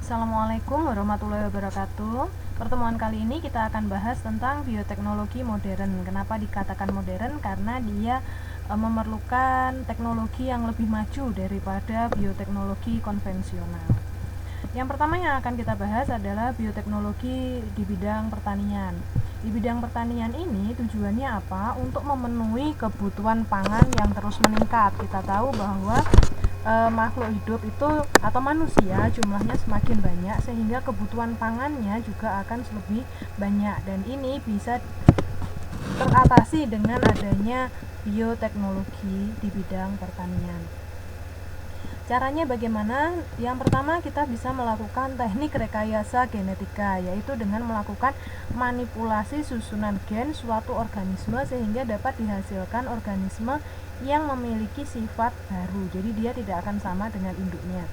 Assalamualaikum warahmatullahi wabarakatuh. Pertemuan kali ini kita akan bahas tentang bioteknologi modern. Kenapa dikatakan modern? Karena dia memerlukan teknologi yang lebih maju daripada bioteknologi konvensional. Yang pertama yang akan kita bahas adalah bioteknologi di bidang pertanian. Di bidang pertanian ini tujuannya apa? Untuk memenuhi kebutuhan pangan yang terus meningkat. Kita tahu bahwa makhluk hidup itu atau manusia jumlahnya semakin banyak, sehingga kebutuhan pangannya juga akan lebih banyak, dan ini bisa teratasi dengan adanya bioteknologi di bidang pertanian. Caranya bagaimana? Yang pertama, kita bisa melakukan teknik rekayasa genetika, yaitu dengan melakukan manipulasi susunan gen suatu organisme sehingga dapat dihasilkan organisme yang memiliki sifat baru. Jadi dia tidak akan sama dengan induknya.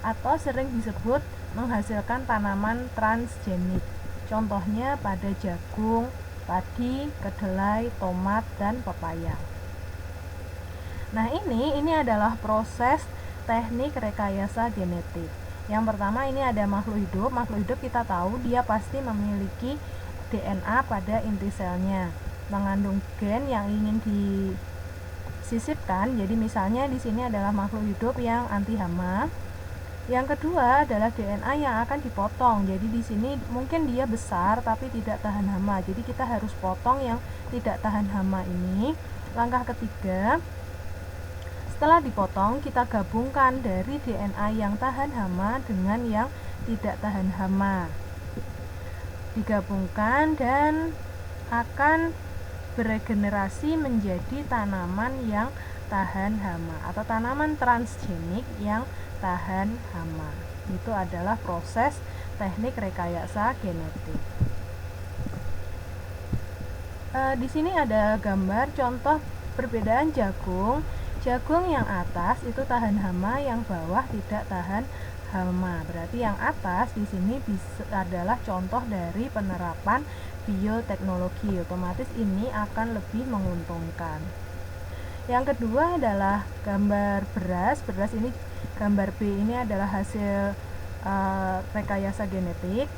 Atau sering disebut menghasilkan tanaman transgenik. Contohnya pada jagung, padi, kedelai, tomat, dan pepaya. Nah, ini adalah proses teknik rekayasa genetik. Yang pertama, ini ada makhluk hidup. Makhluk hidup kita tahu dia pasti memiliki DNA pada inti selnya, mengandung gen yang ingin disisipkan. Jadi misalnya di sini adalah makhluk hidup yang anti hama. Yang kedua adalah DNA yang akan dipotong. Jadi di sini mungkin dia besar tapi tidak tahan hama. Jadi kita harus potong yang tidak tahan hama ini. Langkah ketiga, setelah dipotong, kita gabungkan dari DNA yang tahan hama dengan yang tidak tahan hama. Digabungkan dan akan beregenerasi menjadi tanaman yang tahan hama atau tanaman transgenik yang tahan hama. Itu adalah proses teknik rekayasa genetik. Di sini ada gambar contoh perbedaan jagung. Jagung yang atas itu tahan hama, yang bawah tidak tahan hama. Berarti yang atas di sini adalah contoh dari penerapan bioteknologi. Otomatis ini akan lebih menguntungkan. Yang kedua adalah gambar beras. Beras ini gambar B ini adalah hasil rekayasa genetik.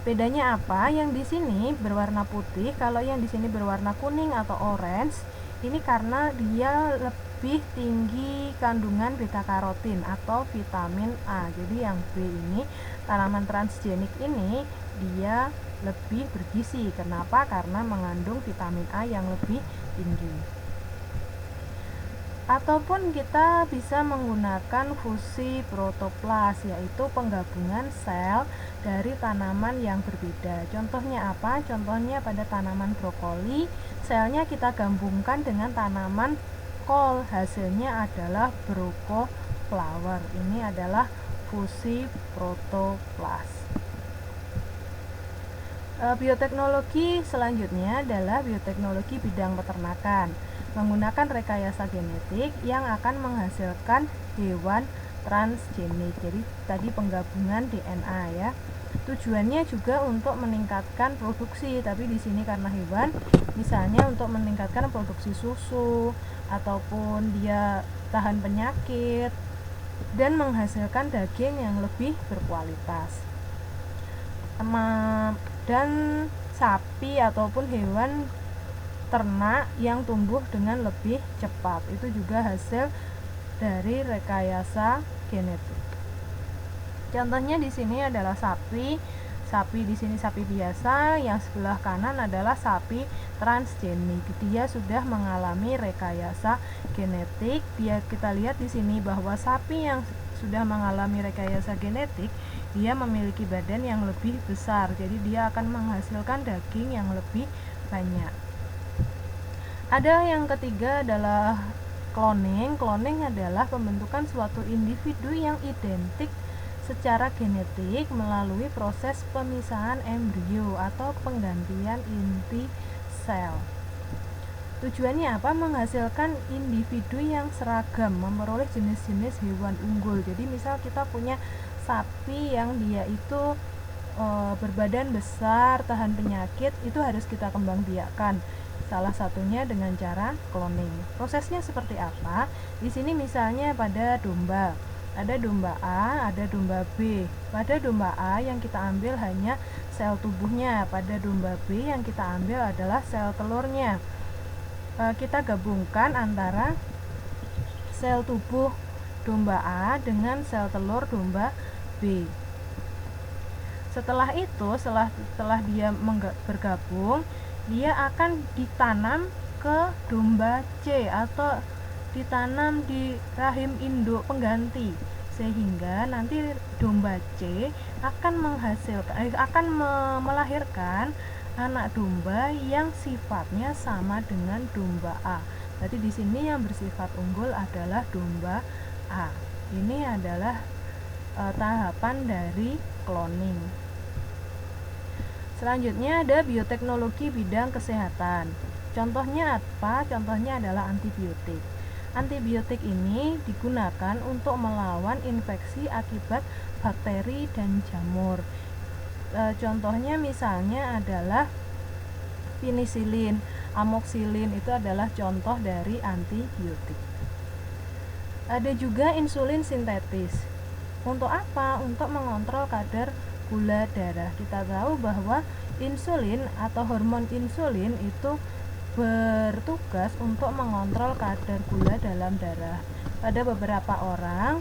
Bedanya apa? Yang di sini berwarna putih, kalau yang di sini berwarna kuning atau orange. Ini karena dia lebih tinggi kandungan beta karotin atau vitamin A. Jadi yang B ini, tanaman transgenik ini, dia lebih bergizi. Kenapa? Karena mengandung vitamin A yang lebih tinggi. Ataupun kita bisa menggunakan fusi protoplas, yaitu penggabungan sel dari tanaman yang berbeda. Contohnya apa? Contohnya pada tanaman brokoli, selnya kita gabungkan dengan tanaman kol, hasilnya adalah brokoflower. Ini adalah fusi protoplas. Bioteknologi selanjutnya adalah bioteknologi bidang peternakan, menggunakan rekayasa genetik yang akan menghasilkan hewan transgenik. Jadi tadi penggabungan DNA ya. Tujuannya juga untuk meningkatkan produksi, tapi di sini karena hewan, misalnya untuk meningkatkan produksi susu ataupun dia tahan penyakit dan menghasilkan daging yang lebih berkualitas. Dan sapi ataupun hewan ternak yang tumbuh dengan lebih cepat, itu juga hasil dari rekayasa genetik. Contohnya di sini adalah sapi di sini sapi biasa, yang sebelah kanan adalah sapi transgenik. Dia sudah mengalami rekayasa genetik. Kita lihat di sini bahwa sapi yang sudah mengalami rekayasa genetik, dia memiliki badan yang lebih besar. Jadi dia akan menghasilkan daging yang lebih banyak. Ada yang ketiga adalah cloning. Cloning adalah pembentukan suatu individu yang identik secara genetik melalui proses pemisahan embrio atau penggantian inti sel. Tujuannya apa? Menghasilkan individu yang seragam, memperoleh jenis-jenis hewan unggul. Jadi misal kita punya sapi yang dia itu berbadan besar, tahan penyakit, itu harus kita kembangbiakkan. Salah satunya dengan cara cloning. Prosesnya seperti apa? Di sini misalnya pada domba. Ada domba A, ada domba B. Pada domba A yang kita ambil hanya sel tubuhnya, pada domba B yang kita ambil adalah sel telurnya. Kita gabungkan antara sel tubuh domba A dengan sel telur domba B. Setelah itu, setelah dia bergabung, dia akan ditanam ke domba C atau ditanam di rahim induk pengganti, sehingga nanti domba C akan melahirkan anak domba yang sifatnya sama dengan domba A. Jadi di sini yang bersifat unggul adalah domba A. Ini adalah tahapan dari cloning. Selanjutnya ada bioteknologi bidang kesehatan. Contohnya apa? Contohnya adalah antibiotik. Antibiotik ini digunakan untuk melawan infeksi akibat bakteri dan jamur. Contohnya misalnya adalah penisilin, amoxicillin, itu adalah contoh dari antibiotik. Ada juga insulin sintetis. Untuk apa? Untuk mengontrol kadar gula darah. Kita tahu bahwa insulin atau hormon insulin itu bertugas untuk mengontrol kadar gula dalam darah. Pada beberapa orang,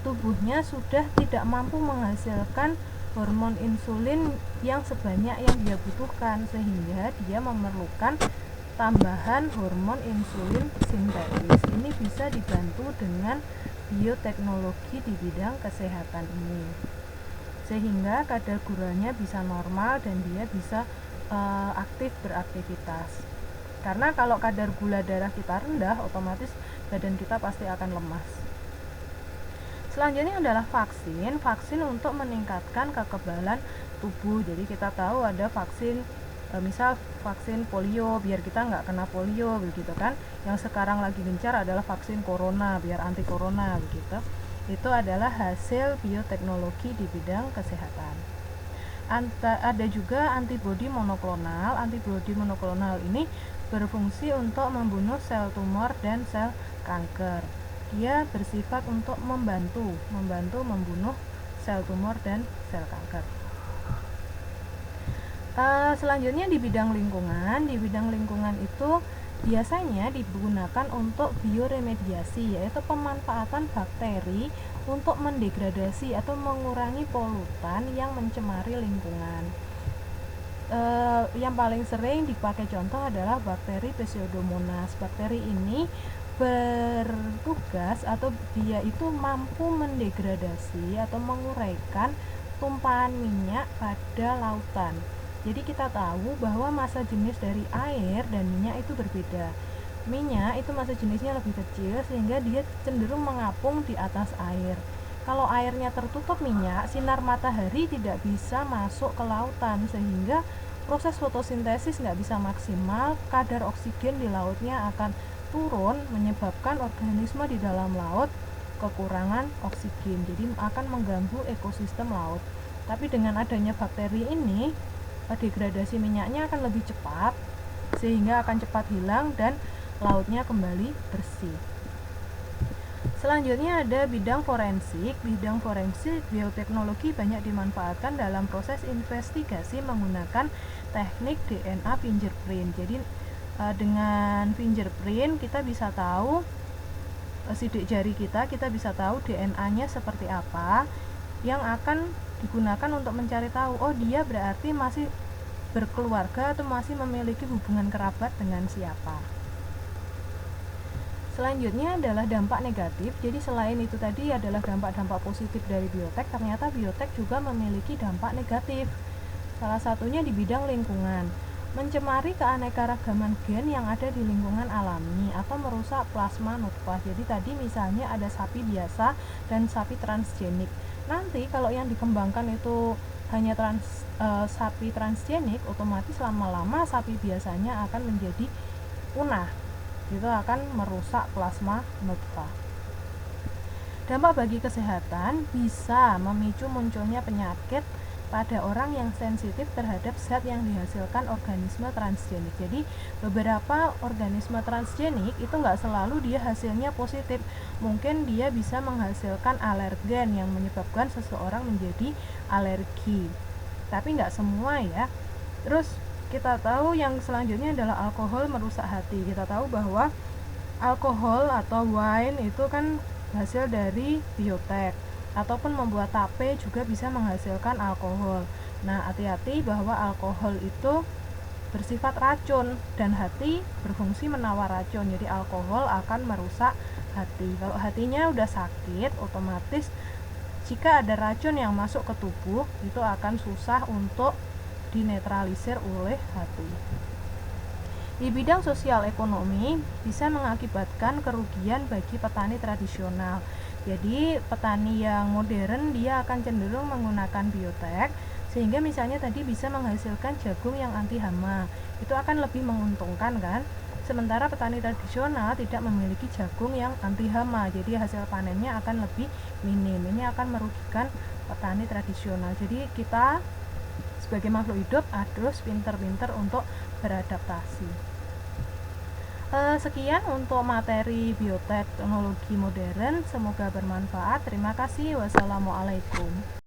tubuhnya sudah tidak mampu menghasilkan hormon insulin yang sebanyak yang dia butuhkan, sehingga dia memerlukan tambahan hormon insulin sintetis. Ini bisa dibantu dengan bioteknologi di bidang kesehatan ini, sehingga kadar gulanya bisa normal dan dia bisa aktif beraktivitas. Karena kalau kadar gula darah kita rendah, otomatis badan kita pasti akan lemas. Selanjutnya adalah vaksin. Vaksin untuk meningkatkan kekebalan tubuh. Jadi kita tahu ada vaksin, misal vaksin polio biar kita nggak kena polio, begitu kan. Yang sekarang lagi gencar adalah vaksin corona biar anti corona, begitu. Itu adalah hasil bioteknologi di bidang kesehatan. Ada juga antibodi monoklonal. Antibodi monoklonal ini berfungsi untuk membunuh sel tumor dan sel kanker. Dia bersifat untuk membantu membunuh sel tumor dan sel kanker. Selanjutnya di bidang lingkungan. Di bidang lingkungan itu biasanya digunakan untuk bioremediasi, yaitu pemanfaatan bakteri untuk mendegradasi atau mengurangi polutan yang mencemari lingkungan. Yang paling sering dipakai contoh adalah bakteri Pseudomonas. Bakteri ini bertugas atau dia itu mampu mendegradasi atau menguraikan tumpahan minyak pada lautan. Jadi kita tahu bahwa massa jenis dari air dan minyak itu berbeda. Minyak itu massa jenisnya lebih kecil sehingga dia cenderung mengapung di atas air. Kalau airnya tertutup minyak, sinar matahari tidak bisa masuk ke lautan sehingga proses fotosintesis nggak bisa maksimal, kadar oksigen di lautnya akan turun menyebabkan organisme di dalam laut kekurangan oksigen, jadi akan mengganggu ekosistem laut. Tapi dengan adanya bakteri ini, degradasi minyaknya akan lebih cepat sehingga akan cepat hilang dan lautnya kembali bersih. Selanjutnya ada bidang forensik. Bidang forensik bioteknologi banyak dimanfaatkan dalam proses investigasi menggunakan teknik DNA fingerprint. Jadi dengan fingerprint kita bisa tahu sidik jari kita bisa tahu DNA-nya seperti apa yang akan digunakan untuk mencari tahu, oh dia berarti masih berkeluarga atau masih memiliki hubungan kerabat dengan siapa. Selanjutnya adalah dampak negatif. Jadi selain itu tadi adalah dampak-dampak positif dari biotek, ternyata biotek juga memiliki dampak negatif. Salah satunya di bidang lingkungan, mencemari keanekaragaman gen yang ada di lingkungan alami atau merusak plasma nutfah. Jadi tadi misalnya ada sapi biasa dan sapi transgenik. Nanti kalau yang dikembangkan itu hanya sapi transgenik, otomatis lama-lama sapi biasanya akan menjadi punah. Itu akan merusak plasma nutfah. Dampak bagi kesehatan bisa memicu munculnya penyakit pada orang yang sensitif terhadap zat yang dihasilkan organisme transgenik. Jadi beberapa organisme transgenik itu nggak selalu dia hasilnya positif, mungkin dia bisa menghasilkan alergen yang menyebabkan seseorang menjadi alergi, tapi nggak semua ya. Terus kita tahu yang selanjutnya adalah alkohol merusak hati. Kita tahu bahwa alkohol atau wine itu kan hasil dari biotek, ataupun membuat tape juga bisa menghasilkan alkohol. Nah, hati-hati bahwa alkohol itu bersifat racun dan hati berfungsi menawar racun. Jadi alkohol akan merusak hati. Kalau hatinya udah sakit, otomatis jika ada racun yang masuk ke tubuh itu akan susah untuk dinetralisir oleh hati. Di bidang sosial ekonomi bisa mengakibatkan kerugian bagi petani tradisional. Jadi petani yang modern dia akan cenderung menggunakan biotek, sehingga misalnya tadi bisa menghasilkan jagung yang anti hama. Itu akan lebih menguntungkan kan? Sementara petani tradisional tidak memiliki jagung yang anti hama, jadi hasil panennya akan lebih minim. Ini akan merugikan petani tradisional. Jadi kita sebagai makhluk hidup harus pinter-pinter untuk beradaptasi. Sekian untuk materi bioteknologi modern, semoga bermanfaat. Terima kasih. Wassalamualaikum.